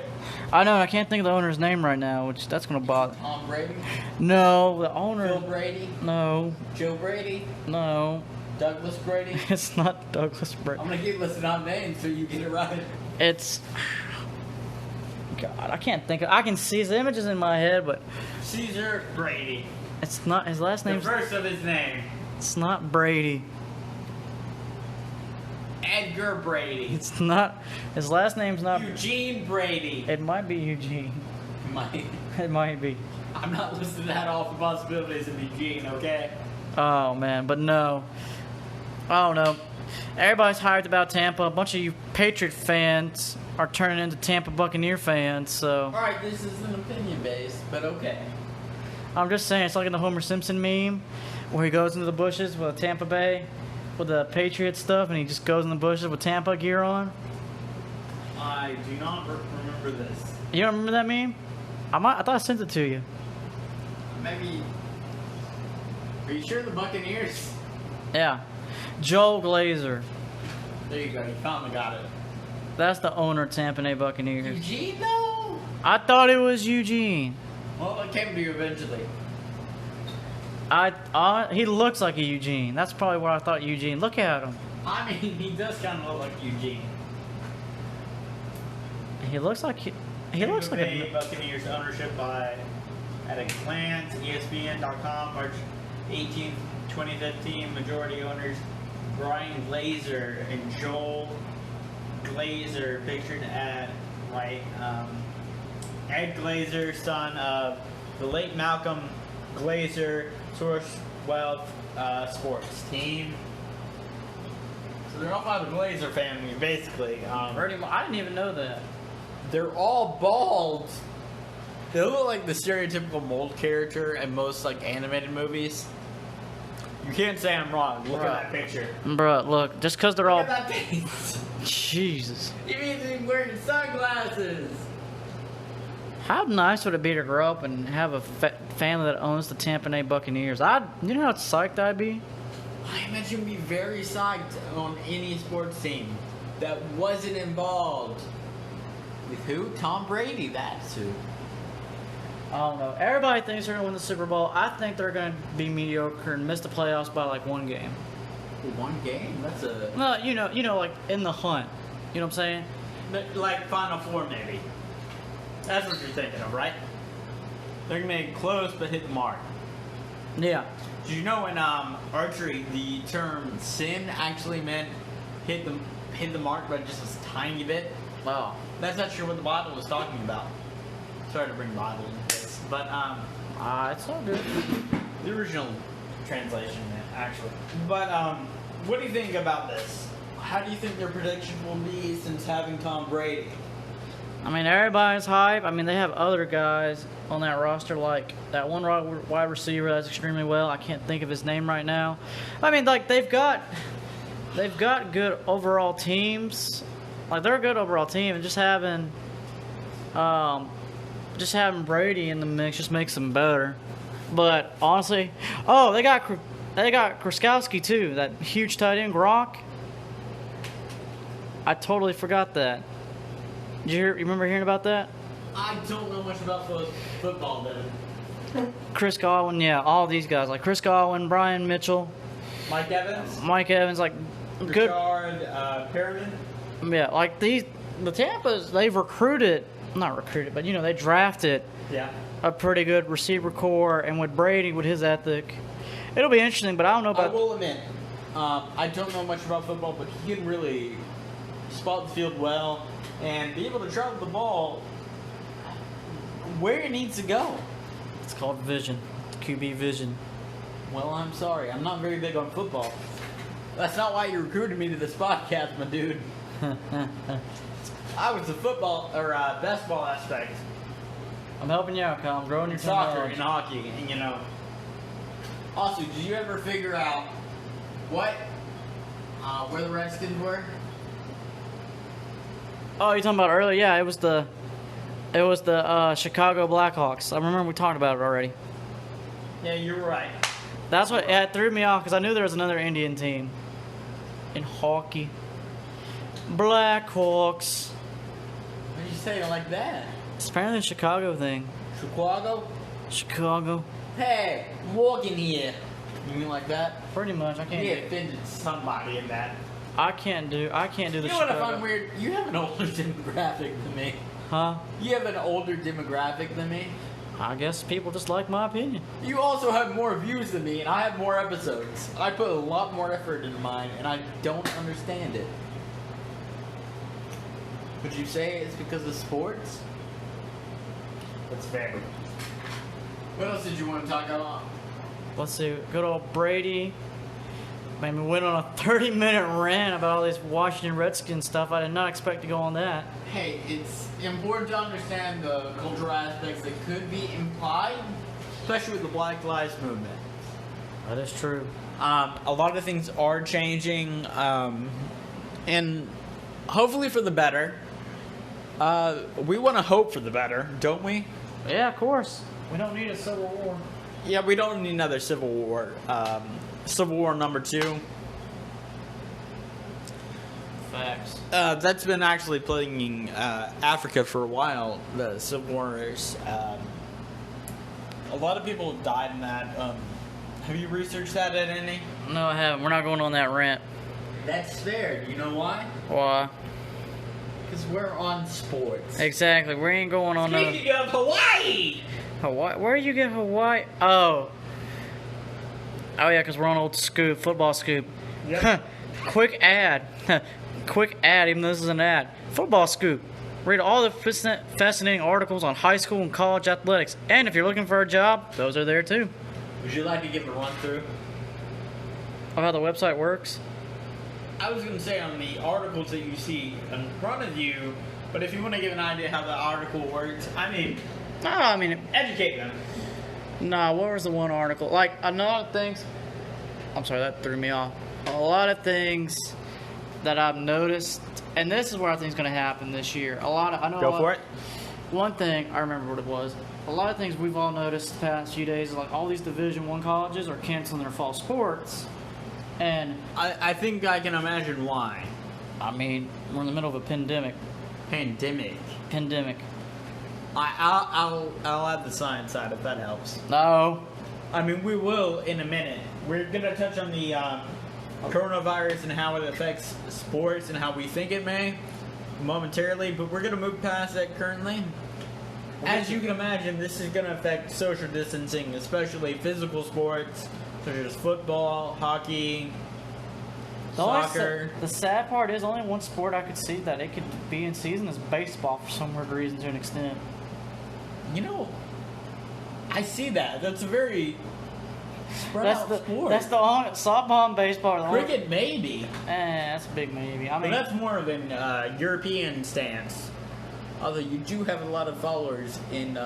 I know. I can't think of the owner's name right now, which that's gonna bother. Tom Brady? No, the owner. Bill Brady? No. Joe Brady? No. Douglas Brady? It's not Douglas Brady. I'm gonna keep listing out names so you get it right. It's. God, I can't think of. I can see his images in my head, but Caesar Brady. it's not his last name. The first of his name. It's not Brady. Edgar Brady. It's not. His last name's not. Eugene Brady. It might be Eugene. Mike. It might be. I'm not listing that off the possibilities of Eugene, okay? Oh man, but no. I don't know. Everybody's hyped about Tampa. A bunch of you Patriot fans are turning into Tampa Buccaneer fans. So Alright, this is an opinion based, but okay. I'm just saying, it's like in the Homer Simpson meme where he goes into the bushes with Tampa Bay with the Patriot stuff, and he just goes in the bushes with Tampa gear on. I do not remember this. You don't remember that meme? I thought I sent it to you. Maybe. Are you sure the Buccaneers? Yeah. Joel Glazer. There you go, you finally got it. That's the owner of Tampa Bay Buccaneers. Eugene, though? I thought it was Eugene. Well, it came to you eventually. He looks like a Eugene. That's probably what I thought Eugene. Look at him. I mean, he does kind of look like Eugene. He looks like he looks like a Buccaneers ownership at a glance, ESPN.com, March 18th, 2015. Majority owners Brian Glazer and Joel Glazer, pictured at right. Ed Glazer, son of the late Malcolm Glazer, Source Wealth Sports Team. So they're all part of the Glazer family, basically. I didn't even know that. They're all bald. They look like the stereotypical mold character in most like animated movies. You can't say I'm wrong. Look at that picture. Bruh, look, just because they're all. Look at that face. Jesus. You're wearing sunglasses. How nice would it be to grow up and have a family that owns the Tampa Bay Buccaneers? You know how psyched I'd be? I imagine you'd be very psyched on any sports team that wasn't involved with who? Tom Brady. That's who. I don't know. Everybody thinks they're going to win the Super Bowl. I think they're going to be mediocre and miss the playoffs by like one game. One game? That's a... No, you know, like in the hunt. You know what I'm saying? Like Final Four, maybe. That's what you're thinking of, right? They're going to make it close, but hit the mark. Yeah. Did you know in archery, the term sin actually meant hit the mark by just a tiny bit? Wow. That's not sure what the Bible was talking about. Sorry to bring Bible into this, but It's all good. the original translation, actually. But what do you think about this? How do you think their prediction will be since having Tom Brady? I mean, everybody's hype. I mean, they have other guys on that roster, like that one wide receiver that's extremely well. I can't think of his name right now. I mean, like they've got good overall teams. Like they're a good overall team, and just having Brady in the mix just makes them better. But honestly, they got Kroskowski too, that huge tight end Gronk. I totally forgot that. You remember hearing about that? I don't know much about football, Devin. Chris Godwin, yeah, all these guys like Chris Godwin, Brian Mitchell, Mike Evans, like good. Richard Perriman. Yeah, like the Tampa's, they've not recruited, but they drafted a pretty good receiver core, and with Brady, with his ethic, it'll be interesting. But I don't know about. I will admit, I don't know much about football, but he can really spot the field well and be able to travel the ball where it needs to go. It's called vision. It's QB vision. Well, I'm sorry. I'm not very big on football. That's not why you recruited me to this podcast, my dude. I was the football or basketball aspect. I'm helping you out, Kyle. I'm growing your soccer and hockey, and Also, did you ever figure out where the Redskins were? Oh, you're talking about earlier? Yeah, it was the Chicago Blackhawks. I remember we talked about it already. Yeah, you're right. That's what it threw me off because I knew there was another Indian team in hockey. Blackhawks. Why did you say it like that? It's apparently a Chicago thing. Chicago. Hey, I'm walking here. You mean like that? Pretty much. I can't. You offended somebody in that. I can't do the You know Chicago. what I find weird? You have an older demographic than me. Huh? You have an older demographic than me. I guess people just like my opinion. You also have more views than me, and I have more episodes. I put a lot more effort into mine, and I don't understand it. Would you say it's because of sports? That's fair. What else did you want to talk about? Let's see. Good old Brady. Man, we went on a 30-minute rant about all this Washington Redskins stuff. I did not expect to go on that. Hey, it's important to understand the cultural aspects that could be implied, especially with the Black Lives Movement. That is true. A lot of things are changing, and hopefully for the better. We want to hope for the better, don't we? Yeah, of course. We don't need a civil war. Yeah, we don't need another civil war. Civil War number 2. Facts. That's been actually plaguing Africa for a while. The civil wars. A lot of people have died in that. Have you researched that at any? No, I haven't. We're not going on that rant. That's fair. Do you know why? Why? Because we're on sports. Exactly. We ain't going on no... Speaking of Hawaii! Hawaii? Where you get Hawaii? Oh, yeah, because we're on old Scoop, Football Scoop. Yep. Quick ad. Quick ad, even though this is an ad. Football Scoop. Read all the fascinating articles on high school and college athletics. And if you're looking for a job, those are there too. Would you like to give a run through? Of how the website works? I was going to say on the articles that you see in front of you, but if you want to give an idea how the article works, educate them. Nah, what was the one article? Like, a lot of things... I'm sorry, that threw me off. A lot of things that I've noticed, and this is where I think is going to happen this year. Go for it. One thing, I remember what it was. A lot of things we've all noticed the past few days, like all these Division I colleges are canceling their fall sports. And I think I can imagine why. I mean, we're in the middle of a pandemic. Pandemic. I'll add the science side if that helps. No. I mean, we will in a minute. We're gonna touch on the coronavirus and how it affects sports and how we think it may momentarily, but we're gonna move past that currently. As you can imagine, this is gonna affect social distancing, especially physical sports such as football, hockey, soccer. The sad part is only one sport I could see that it could be in season is baseball for some weird reason to an extent. You know, I see that. That's a very spread out sport. That's the only softball and baseball. Are the Cricket maybe. That's a big maybe. I mean, but that's more of an European stance. Although you do have a lot of followers in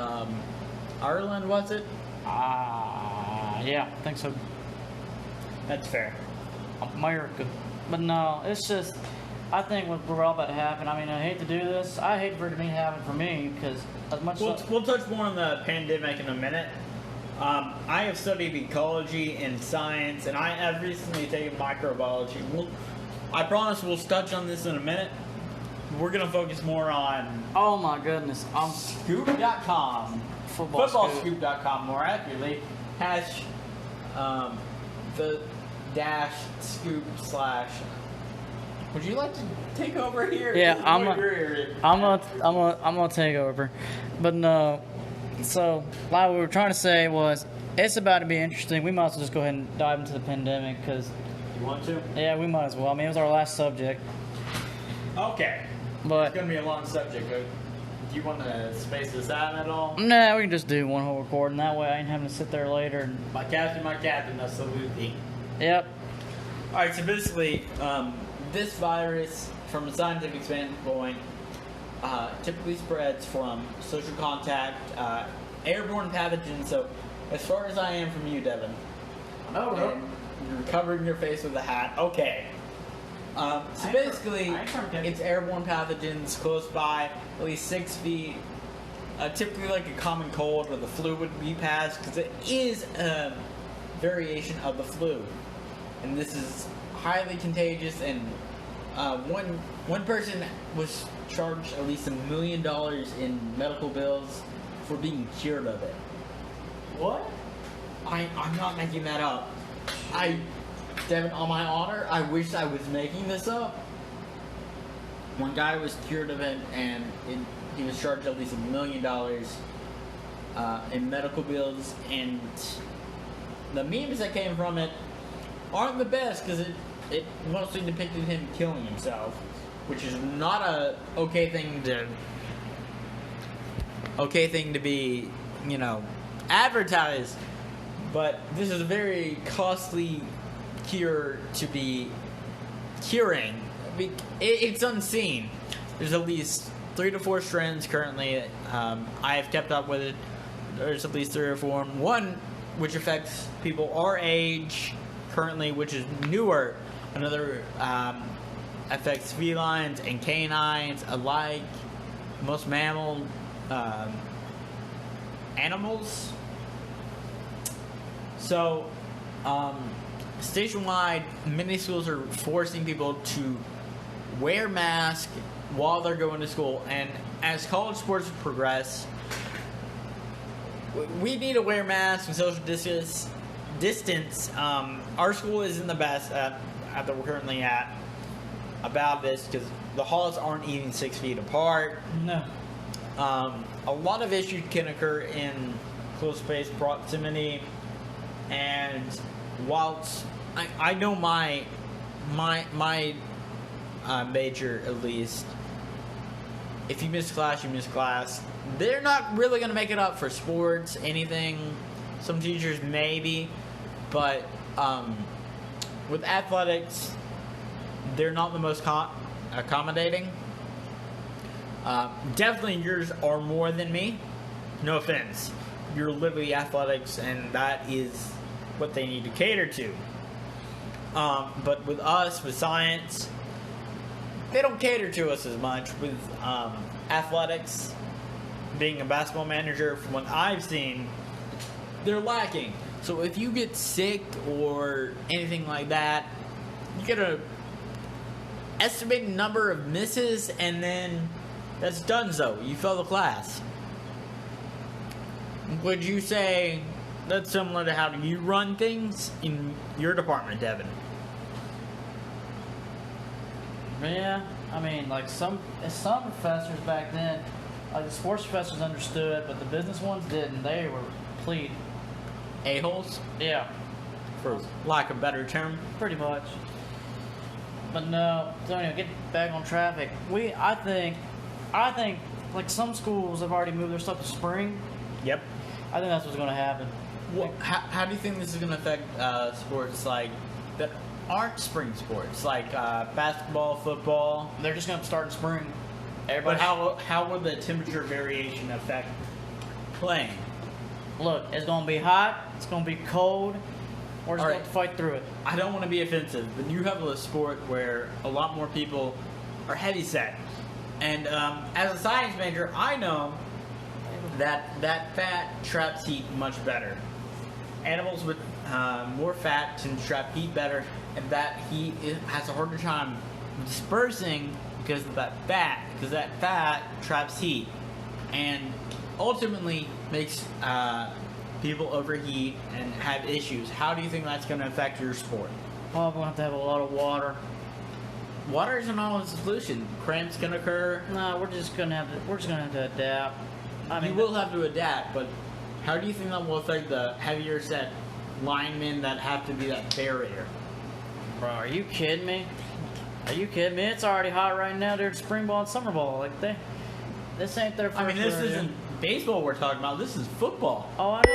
Ireland, was it? Yeah, I think so. That's fair. America. But no, it's just, I think what we're all about to happen. I mean, I hate to do this. I hate for it to be happening for me because as much we'll touch more on the pandemic in a minute. I have studied ecology and science, and I have recently taken microbiology. I promise we'll touch on this in a minute. We're going to focus more on... Oh my goodness. Scoop.com. Footballscoop.com, more accurately. Hash the dash scoop slash... Would you like to take over here? Yeah, I'm gonna take over. But no, so like we were trying to say was it's about to be interesting. We might as well just go ahead and dive into the pandemic because you want to? Yeah, we might as well. I mean, it was our last subject. Okay, but it's gonna be a long subject. But do you want to space this out at all? Nah, we can just do one whole recording. That way, I ain't having to sit there later. And... My captain, absolutely. Yep. All right, so basically, this virus, from a scientific standpoint, typically spreads from social contact, airborne pathogens. So, as far as I am from you, Devin, and you're covering your face with a hat. Okay. So basically, it's airborne pathogens close by, at least 6 feet. Typically, like a common cold or the flu would be passed, because it is a variation of the flu, and this is highly contagious. And one person was charged at least $1 million in medical bills for being cured of it. What? I'm not making that up. Devin, on my honor, I wish I was making this up. One guy was cured of it, and he was charged at least $1 million in medical bills, and the memes that came from it aren't the best because it mostly depicted him killing himself, which is not a okay thing to be, advertised. But this is a very costly cure to be curing. It's unseen. There's at least 3 to 4 strands currently. I have kept up with it. There's at least 3 or 4. One which affects people our age currently, which is newer. Another affects felines and canines alike. Most mammal animals. So, stationwide, many schools are forcing people to wear masks while they're going to school. And as college sports progress, we need to wear masks and social distance. Our school isn't the best at that we're currently at about this because the halls aren't even 6 feet apart. No. A lot of issues can occur in close space proximity. And whilst I know my major, at least, if you miss class, you miss class. They're not really going to make it up for sports, anything. Some teachers maybe, but with athletics, they're not the most accommodating. Definitely yours are more than me. No offense. You're literally athletics, and that is what they need to cater to. But with us, with science, they don't cater to us as much. With athletics, being a basketball manager, from what I've seen, they're lacking. So if you get sick or anything like that, you get a estimated number of misses, and then that's donezo. You fail the class. Would you say that's similar to how you run things in your department, Devin? Yeah, I mean, like some professors back then, like the sports professors understood, but the business ones didn't. They were complete a-holes? Yeah. For lack of a better term? Pretty much. But no, Antonio, get back on traffic. I think, like some schools have already moved their stuff to spring. Yep. I think that's what's going to happen. Well, how do you think this is going to affect sports like that aren't spring sports, like basketball, football? They're just going to start in spring. But how will the temperature variation affect playing? Look, it's going to be hot. It's going to be cold. We're just going to fight through it. I don't want to be offensive, but you have a sport where a lot more people are heavy set. And as a science major, I know that fat traps heat much better. Animals with more fat tend to trap heat better, and that heat has a harder time dispersing because of that fat. Because that fat traps heat, and ultimately makes people overheat and have issues. How do you think that's going to affect your sport? Oh, we're going to have a lot of water. Water isn't always the solution. Cramps can occur. No, we're just going to have to adapt. I mean, you will have to adapt, but how do you think that will affect the heavier set linemen that have to be that barrier? Bro, are you kidding me? It's already hot right now. They're spring ball and summer ball. Like this ain't their first. I mean, this isn't baseball we're talking about. This is football. Oh, I know.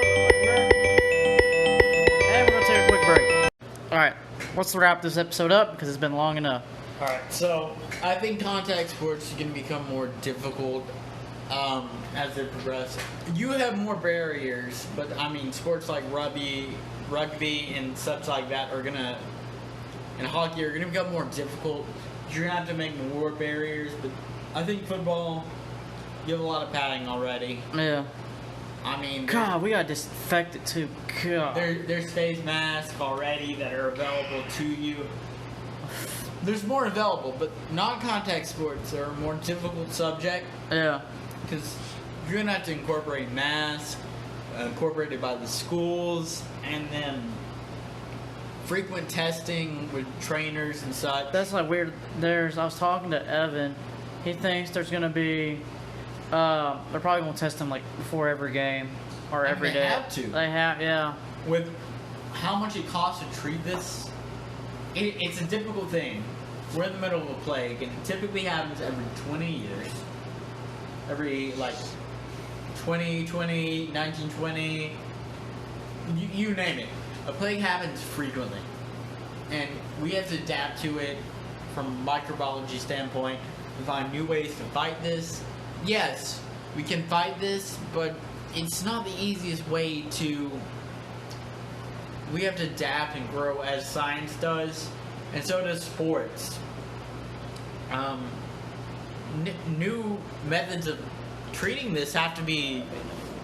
And we're gonna take a quick break. All right, let's wrap this episode up because it's been long enough. All right, so I think contact sports are going to become more difficult as they progress. You have more barriers, but I mean, sports like rugby, and such like that and hockey are going to become more difficult. You're going to have to make more barriers, but I think football, you have a lot of padding already. Yeah. I mean, God, we got disinfected too. God. There's face masks already that are available to you. There's more available, but non-contact sports are a more difficult subject. Yeah. Because you're going to have to incorporate masks, incorporated by the schools, and then frequent testing with trainers and such. That's like weird. I was talking to Evan. He thinks there's going to be, they're probably going to test him like before every game or every day. They have to. They have, yeah. With how much it costs to treat this, it's a difficult thing. We're in the middle of a plague, and it typically happens every 20 years. Every, 2020, 1920, you name it. A plague happens frequently. And we have to adapt to it from a microbiology standpoint and find new ways to fight this. Yes, we can fight this, but it's not the easiest way to... We have to adapt and grow as science does, and so does sports. New methods of treating this have to be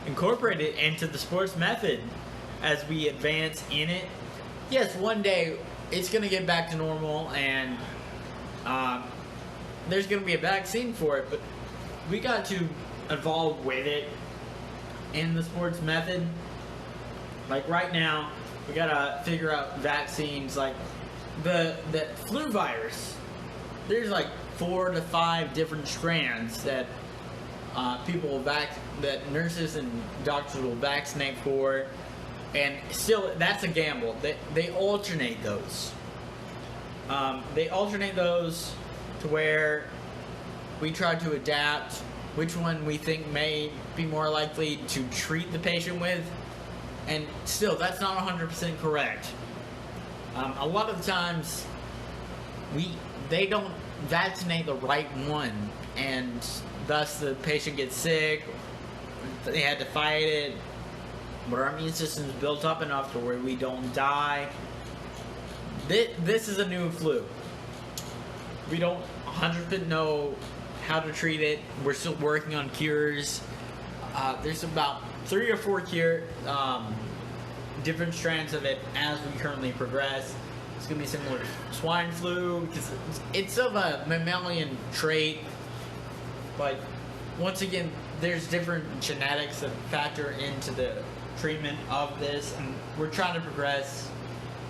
incorporated into the sports method as we advance in it. Yes, one day it's going to get back to normal, and there's going to be a vaccine for it, but we got to evolve with it in the sports method. Like right now, we got to figure out vaccines like the flu virus. There's like 4 to 5 different strands that that nurses and doctors will vaccinate for, and still that's a gamble. They alternate those. They alternate those to where we try to adapt which one we think may be more likely to treat the patient with, and still that's not 100% correct. A lot of the times they don't vaccinate the right one, and thus the patient gets sick. They had to fight it, but our immune system is built up enough to where we don't die. This is a new flu. We don't 100% know how to treat it. We're still working on cures. There's about 3 or 4 different strands of it as we currently progress. It's going to be similar to swine flu because it's of a mammalian trait, but once again, there's different genetics that factor into the treatment of this, and we're trying to progress.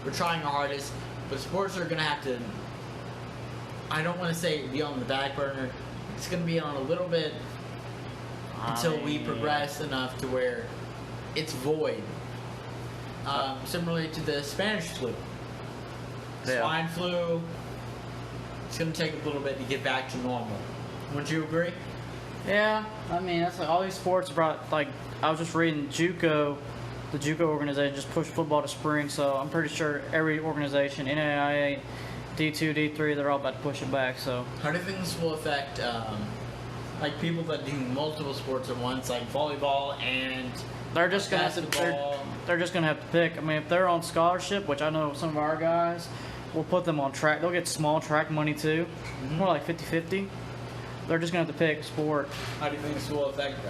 We're trying our hardest, but sports are going to have to, I don't want to say be on the back burner. It's going to be on a little bit until we progress enough to where it's void. Similarly to the Spanish flu. Yeah. Swine flu, it's going to take a little bit to get back to normal. Would you agree? Yeah, I mean, that's like all these sports brought, like, I was just reading JUCO, the JUCO organization just pushed football to spring, so I'm pretty sure every organization, NAIA, D2, D3, they're all about to push it back, so. How do you think this will affect, like, people that do multiple sports at once, like volleyball and they're just gonna have to, they're just gonna have to pick. I mean, if they're on scholarship, which I know some of our guys, we'll put them on track. They'll get small track money too, more like 50-50. They're just gonna have to pick a sport. How do you think this will affect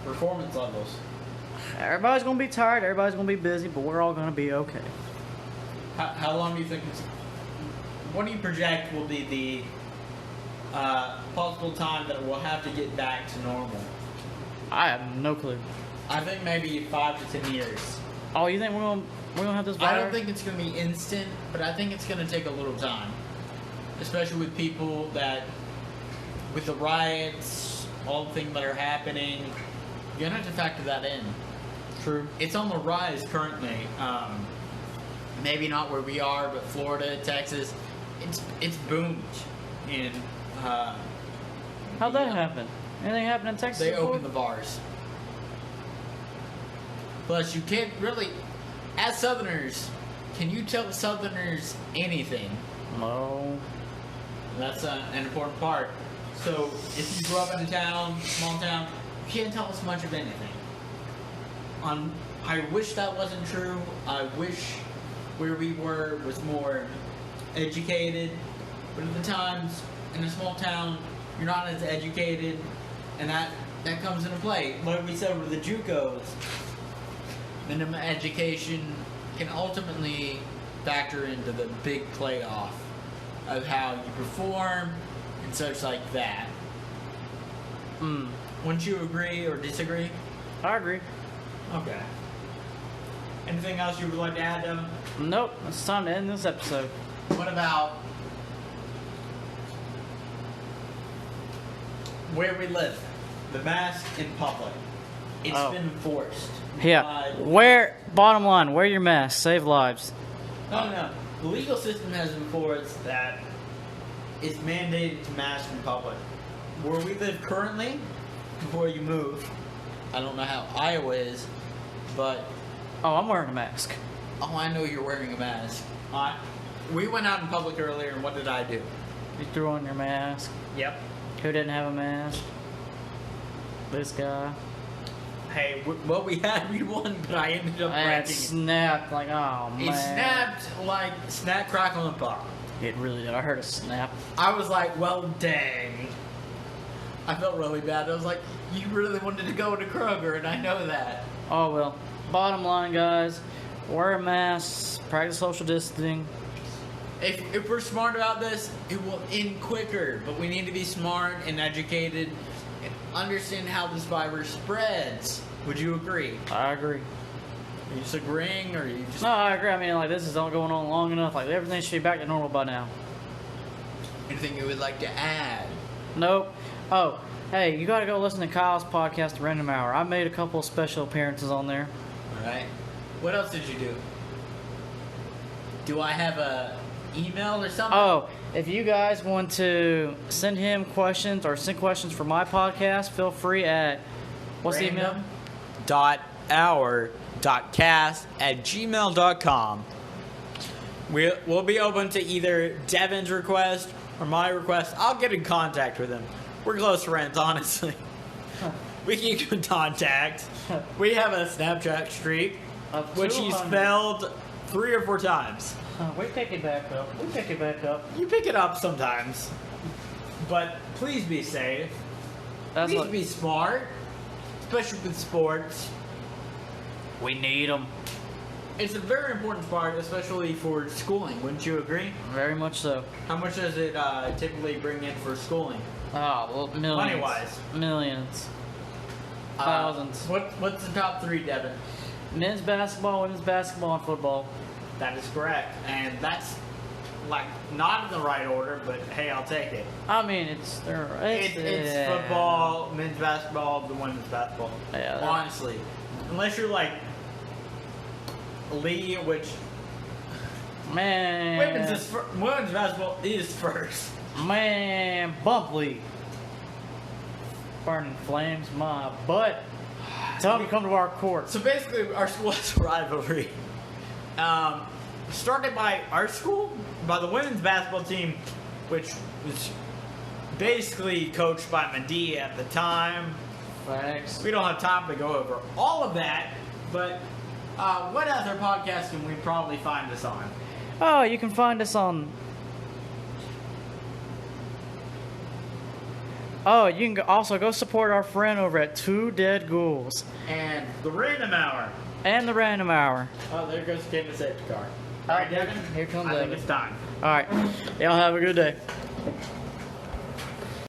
performance levels? Everybody's gonna be tired. Everybody's gonna be busy, but we're all gonna be okay. How long do you think it's? What do you project will be the possible time that we'll have to get back to normal? I have no clue. I think maybe 5 to 10 years. Oh, you think we're gonna have this virus? I don't think it's gonna be instant, but I think it's gonna take a little time, especially with people that, with the riots, all the things that are happening. You're gonna have to factor that in. True. It's on the rise currently. Maybe not where we are, but Florida, Texas, it's boomed in. How'd that happen? Anything happen in Texas? They before? opened the bars. Plus, you can't really, as Southerners, can you tell Southerners anything? No. That's an important part. So, if you grew up in a town, small town, you can't tell us much of anything. I wish that wasn't true. I wish where we were was more educated. But at the times, in a small town, you're not as educated, and that comes into play. Like we said with the JUCOs, minimum education can ultimately factor into the big playoff of how you perform and such like that. Wouldn't you agree or disagree? I agree. Okay. Anything else you would like to add, Devin? Nope. It's time to end this episode. What about where we live? The mask in public. It's been enforced. Yeah. Bottom line, wear your mask. Save lives. No. The legal system has enforced that it's mandated to mask in public. Where we live currently, before you move, I don't know how Iowa is, but... Oh, I'm wearing a mask. Oh, I know you're wearing a mask. We went out in public earlier, and what did I do? You threw on your mask. Yep. Who didn't have a mask? This guy. Hey, what we had, we won, but I ended up And wrecking it it. snapped like, oh man. It snapped like snap, crackle, and pop. It really did. I heard a snap. I was like, well, dang. I felt really bad. I was like, you really wanted to go to Kroger, and I know that. Oh well. Bottom line, guys, wear a mask, practice social distancing. If we're smart about this, it will end quicker. But we need to be smart and educated and understand how this virus spreads. Would you agree? I agree. Are you disagreeing, or are you just... No, I agree. I mean, like, this is all going on long enough. Like, everything should be back to normal by now. Anything you would like to add? Nope. Oh, hey, you gotta go listen to Kyle's podcast, Random Hour. I made a couple of special appearances on there. Alright. What else did you do? Do I have a email or something? Oh, if you guys want to send him questions or send questions for my podcast, feel free at... What's the email? random.hour.cast@gmail.com. We'll be open to either Devin's request or my request. I'll get in contact with him. We're close friends, honestly. We keep in contact. We have a Snapchat streak, which he's failed 3 or 4 times. We pick it back up. You pick it up sometimes. But please be safe. Please be smart. Especially with sports. We need them. It's a very important part, especially for schooling. Wouldn't you agree? Very much so. How much does it typically bring in for schooling? Oh, well, millions. Money-wise. Millions. Thousands. What's the top 3, Devin? Men's basketball, women's basketball, and football. That is correct. And that's, like, not in the right order, but hey, I'll take it. I mean, it's football, men's basketball, the women's basketball. Yeah, honestly. Unless you're like Lee, which man, women's basketball is first. Man, Bump League. Burning flames, my butt. Tell them to come to our court. So basically, our school has a rivalry. Started by our school, by the women's basketball team, which was basically coached by Medea at the time. Facts. We don't have time to go over all of that, but what other podcast can we probably find us on? Oh, you can find us on. Oh, you can also go support our friend over at Two Dead Ghouls. And the Random Hour. And the Random Hour. Oh, there goes the Canvas safety car. All right, Devin. Here comes I think Devin. it's time. Alright. Y'all have a good day.